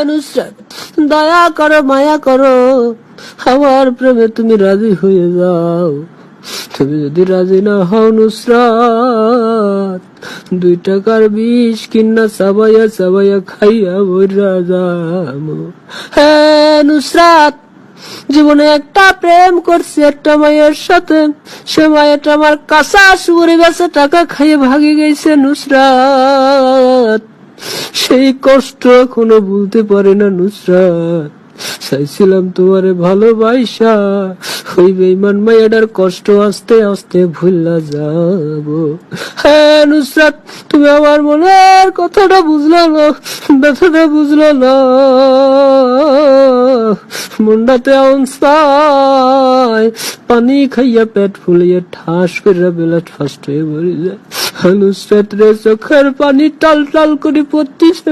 নুসরাত, দয়া করো, মায়া করো, আমার প্রেমে তুমি রাজি হয়ে যাও। তুমি যদি রাজি না হও নুসরাত, 2 টাকার বিষ কিনা চাবাইয়া চাবাইয়া খাইয়া বইরা যাবো। হ্যাঁ নুসরাত, জীবনে একটা প্রেম করছি একটা মায়ের সাথে, সে মায়েরটা আমার কাঁচা সুরে গেছে, টাকা খাইয়ে ভাগে গেছে নুসরাত। সেই কষ্ট এখনো ভুলতে পারে না নুসরাত। চাইছিলাম তোমারে ভালোবাসা, ওই বেঈমান মায়ের কষ্ট আস্তে আস্তে ভুলা যাব। হ্যাঁ নুসরাত, তুমি আমার মনের কথাটা বুঝলো না, ব্যথাটা বুঝলো না। মুন্ডাতে অনসায় পানি খাইয়া পেট ফুলিয়ে ঠাস করে বেলাট ফাস্ট হয়ে মরে যায়। নুসরাত রে চোখের পানি টাল টাল করে পড়তিছে।